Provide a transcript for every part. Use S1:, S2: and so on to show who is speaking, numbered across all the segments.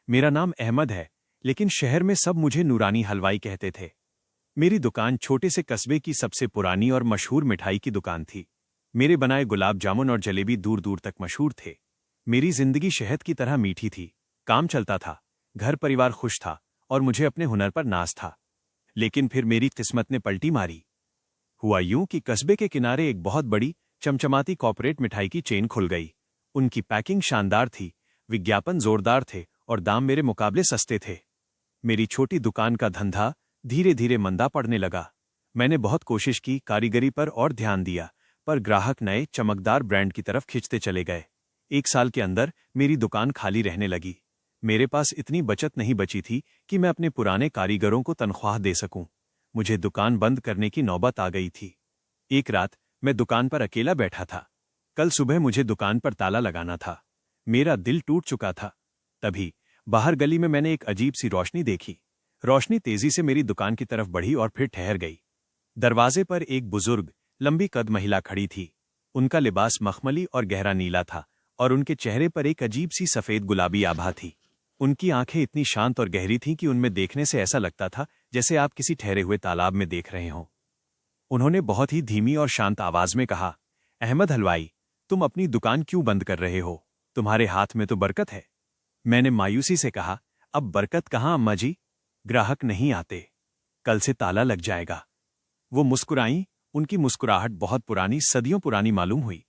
S1: मेरा नाम अहमद है, लेकिन शहर में सब मुझे नूरानी हलवाई कहते थे। मेरी दुकान छोटे से कस्बे की सबसे पुरानी और मशहूर मिठाई की दुकान थी। मेरे बनाए गुलाब जामुन और जलेबी दूर दूर तक मशहूर थे। मेरी जिंदगी शहद की तरह मीठी थी। काम चलता था, घर परिवार खुश था और मुझे अपने हुनर पर नाज था। लेकिन फिर मेरी किस्मत ने पलटी मारी। हुआ यूं कि कस्बे के किनारे एक बहुत बड़ी चमचमाती कॉर्पोरेट मिठाई की चेन खुल गई। उनकी पैकिंग शानदार थी, विज्ञापन जोरदार थे और दाम मेरे मुकाबले सस्ते थे। मेरी छोटी दुकान का धंधा धीरे धीरे मंदा पड़ने लगा। मैंने बहुत कोशिश की, कारीगरी पर और ध्यान दिया, पर ग्राहक नए चमकदार ब्रांड की तरफ खिंचते चले गए। 1 साल के अंदर मेरी दुकान खाली रहने लगी। मेरे पास इतनी बचत नहीं बची थी कि मैं अपने पुराने कारीगरों को तनख्वाह दे सकूं। मुझे दुकान बंद करने की नौबत आ गई थी। एक रात मैं दुकान पर अकेला बैठा था। कल सुबह मुझे दुकान पर ताला लगाना था। मेरा दिल टूट चुका था। तभी बाहर गली में मैंने एक अजीब सी रोशनी देखी। रोशनी तेजी से मेरी दुकान की तरफ बढ़ी और फिर ठहर गई। दरवाजे पर एक बुजुर्ग लंबी कद महिला खड़ी थी। उनका लिबास मखमली और गहरा नीला था और उनके चेहरे पर एक अजीब सी सफेद गुलाबी आभा थी। उनकी आंखें इतनी शांत और गहरी थीं कि उनमें देखने से ऐसा लगता था जैसे आप किसी ठहरे हुए तालाब में देख रहे हों। उन्होंने बहुत ही धीमी और शांत आवाज में कहा, अहमद हलवाई, तुम अपनी दुकान क्यों बंद कर रहे हो? तुम्हारे हाथ में तो बरकत है। मैंने मायूसी से कहा, अब बरकत कहाँ अम्मा जी, ग्राहक नहीं आते, कल से ताला लग जाएगा। वो मुस्कुराईं। उनकी मुस्कुराहट बहुत पुरानी, सदियों पुरानी मालूम हुई।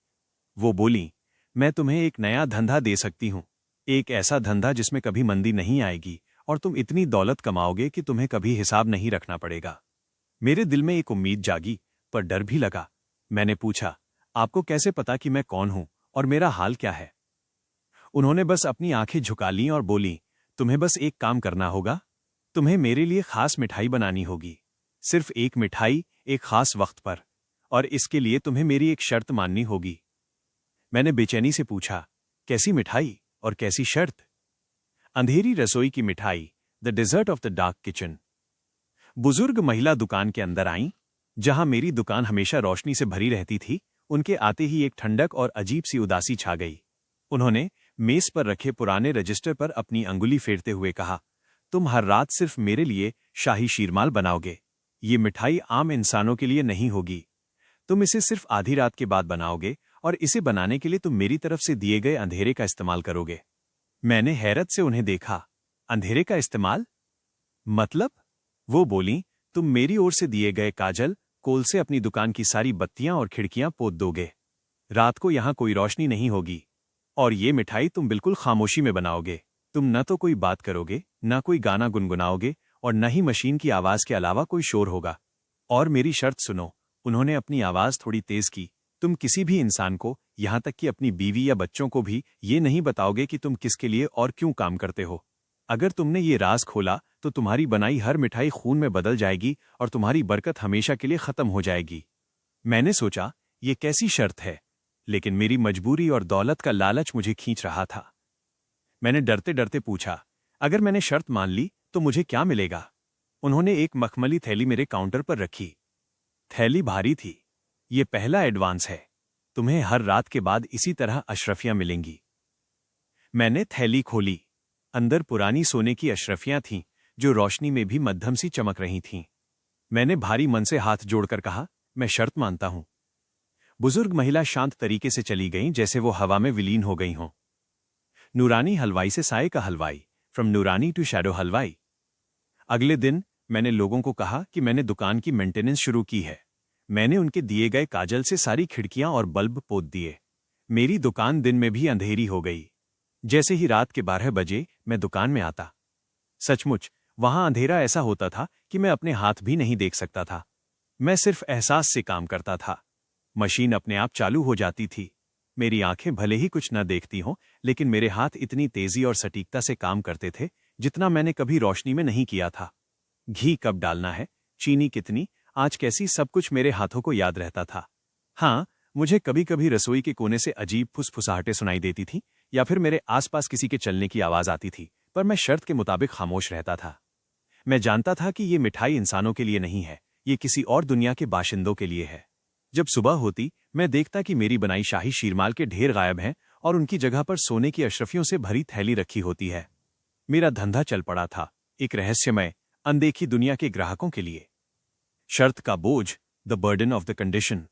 S1: वो बोली, मैं तुम्हें एक नया धंधा दे सकती हूँ, एक ऐसा धंधा जिसमें कभी मंदी नहीं आएगी और तुम इतनी दौलत कमाओगे कि तुम्हें कभी हिसाब नहीं रखना पड़ेगा। मेरे दिल में एक उम्मीद जागी, पर डर भी लगा। मैंने पूछा, आपको कैसे पता कि मैं कौन हूं और मेरा हाल क्या है? उन्होंने बस अपनी आंखें झुका लीं और बोली, तुम्हें बस एक काम करना होगा। तुम्हें मेरे लिए खास मिठाई बनानी होगी। सिर्फ एक मिठाई, एक खास वक्त पर। और इसके लिए तुम्हें मेरी एक शर्त माननी होगी। मैंने बेचैनी से पूछा, कैसी मिठाई और कैसी शर्त? अंधेरी रसोई की मिठाई, the desert of the dark kitchen. बुजुर्ग महिला दुकान के अंदर आईं। जहां मेरी दुकान हमेशा रोशनी से भरी रहती थी, उनके आते ही एक ठंडक और अजीब सी उदासी छा गई। उन्होंने मेज पर रखे पुराने रजिस्टर पर अपनी अंगुली फेरते हुए कहा, तुम हर रात सिर्फ मेरे लिए शाही शीरमाल बनाओगे। ये मिठाई आम इंसानों के लिए नहीं होगी। तुम इसे सिर्फ आधी रात के बाद बनाओगे और इसे बनाने के लिए तुम मेरी तरफ से दिए गए अंधेरे का इस्तेमाल करोगे। मैंने हैरत से उन्हें देखा। अंधेरे का इस्तेमाल? मतलब? वो बोली, तुम मेरी ओर से दिए गए काजल, कोल से अपनी दुकान की सारी बत्तियां और खिड़कियां पोत दोगे। रात को यहां कोई रोशनी नहीं होगी। और ये मिठाई तुम बिल्कुल खामोशी में बनाओगे। तुम न तो कोई बात करोगे, न कोई गाना गुनगुनाओगे और न ही मशीन की आवाज के अलावा कोई शोर होगा। और मेरी शर्त सुनो। उन्होंने अपनी आवाज थोड़ी तेज की, तुम किसी भी इंसान को, यहां तक कि अपनी बीवी या बच्चों को भी, ये नहीं बताओगे कि तुम किसके लिए और क्यों काम करते हो। अगर तुमने ये राज खोला तो तुम्हारी बनाई हर मिठाई खून में बदल जाएगी और तुम्हारी बरकत हमेशा के लिए खत्म हो जाएगी। मैंने सोचा, ये कैसी शर्त है? लेकिन मेरी मजबूरी और दौलत का लालच मुझे खींच रहा था। मैंने डरते डरते पूछा, अगर मैंने शर्त मान ली तो मुझे क्या मिलेगा? उन्होंने एक मखमली थैली मेरे काउंटर पर रखी। थैली भारी थी। ये पहला एडवांस है। तुम्हें हर रात के बाद इसी तरह अशरफियां मिलेंगी। मैंने थैली खोली। अंदर पुरानी सोने की अशरफियां थीं, जो रोशनी में भी मध्यम सी चमक रही थीं। मैंने भारी मन से हाथ जोड़कर कहा, मैं शर्त मानता हूं। बुजुर्ग महिला शांत तरीके से चली गईं, जैसे वो हवा में विलीन हो गई हों। नूरानी हलवाई से साये का हलवाई, फ्रॉम नूरानी टू शैडो हलवाई। अगले दिन मैंने लोगों को कहा कि मैंने दुकान की मेंटेनेंस शुरू की है। मैंने उनके दिए गए काजल से सारी खिड़कियां और बल्ब पोत दिए। मेरी दुकान दिन में भी अंधेरी हो गई। जैसे ही रात के 12 बजे मैं दुकान में आता, सचमुच वहां अंधेरा ऐसा होता था कि मैं अपने हाथ भी नहीं देख सकता था। मैं सिर्फ एहसास से काम करता था। मशीन अपने आप चालू हो जाती थी। मेरी आंखें भले ही कुछ न देखती हों, लेकिन मेरे हाथ इतनी तेजी और सटीकता से काम करते थे जितना मैंने कभी रोशनी में नहीं किया था। घी कब डालना है, चीनी कितनी, आज कैसी, सब कुछ मेरे हाथों को याद रहता था। हाँ, मुझे कभी कभी रसोई के कोने से अजीब फुसफुसाहटें सुनाई देती थीं या फिर मेरे आसपास किसी के चलने की आवाज आती थी, पर मैं शर्त के मुताबिक खामोश रहता था। मैं जानता था कि ये मिठाई इंसानों के लिए नहीं है, ये किसी और दुनिया के बाशिंदों के लिए है। जब सुबह होती, मैं देखता कि मेरी बनाई शाही शीरमाल के ढेर गायब हैं और उनकी जगह पर सोने की अशरफियों से भरी थैली रखी होती है। मेरा धंधा चल पड़ा था, एक रहस्यमय अनदेखी दुनिया के ग्राहकों के लिए। शर्त का बोझ, the burden of the condition.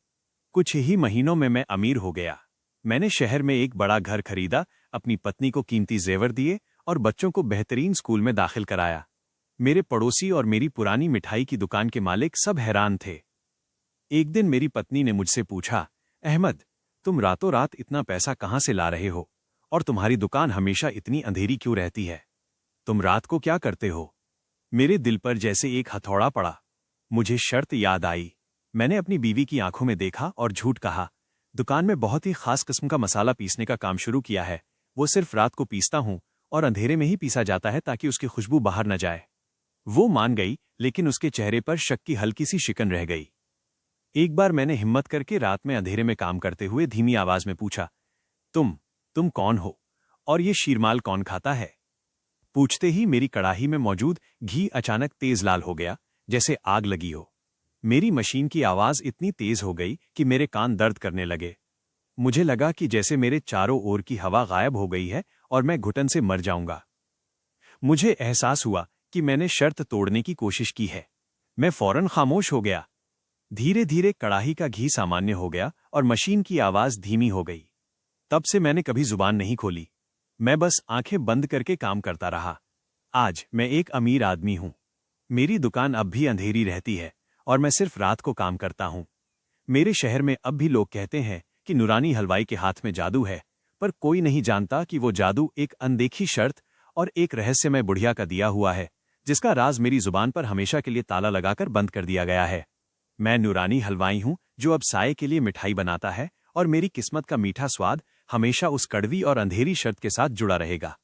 S1: कुछ ही महीनों में मैं अमीर हो गया। मैंने शहर में एक बड़ा घर खरीदा, अपनी पत्नी को कीमती जेवर दिए और बच्चों को बेहतरीन स्कूल में दाखिल कराया। मेरे पड़ोसी और मेरी पुरानी मिठाई की दुकान के मालिक सब हैरान थे। एक दिन मेरी पत्नी ने मुझसे पूछा, अहमद, तुम रातों रात इतना पैसा कहाँ से ला रहे हो और तुम्हारी दुकान हमेशा इतनी अंधेरी क्यों रहती है? तुम रात को क्या करते हो? मेरे दिल पर जैसे एक हथौड़ा पड़ा। मुझे शर्त याद आई। मैंने अपनी बीवी की आंखों में देखा और झूठ कहा, दुकान में बहुत ही खास किस्म का मसाला पीसने का काम शुरू किया है। वो सिर्फ रात को पीसता हूं और अंधेरे में ही पीसा जाता है ताकि उसकी खुशबू बाहर न जाए। वो मान गई, लेकिन उसके चेहरे पर शक की हल्की सी शिकन रह गई। एक बार मैंने हिम्मत करके रात में अंधेरे में काम करते हुए धीमी आवाज में पूछा, तुम कौन हो और ये शीरमाल कौन खाता है? पूछते ही मेरी कड़ाही में मौजूद घी अचानक तेज लाल हो गया, जैसे आग लगी हो। मेरी मशीन की आवाज इतनी तेज हो गई कि मेरे कान दर्द करने लगे। मुझे लगा कि जैसे मेरे चारों ओर की हवा गायब हो गई है और मैं घुटन से मर जाऊंगा। मुझे एहसास हुआ कि मैंने शर्त तोड़ने की कोशिश की है। मैं फौरन खामोश हो गया। धीरे धीरे कड़ाही का घी सामान्य हो गया और मशीन की आवाज धीमी हो गई। तब से मैंने कभी जुबान नहीं खोली। मैं बस आंखें बंद करके काम करता रहा। आज मैं एक अमीर आदमी हूं। मेरी दुकान अब भी अंधेरी रहती है और मैं सिर्फ रात को काम करता हूं। मेरे शहर में अब भी लोग कहते हैं कि नूरानी हलवाई के हाथ में जादू है, पर कोई नहीं जानता कि वो जादू एक अनदेखी शर्त और एक रहस्यमय बुढ़िया का दिया हुआ है, जिसका राज मेरी जुबान पर हमेशा के लिए ताला लगाकर बंद कर दिया गया है। मैं नूरानी हलवाई हूं जो अब साये के लिए मिठाई बनाता है, और मेरी किस्मत का मीठा स्वाद हमेशा उस कड़वी और अंधेरी शर्त के साथ जुड़ा रहेगा।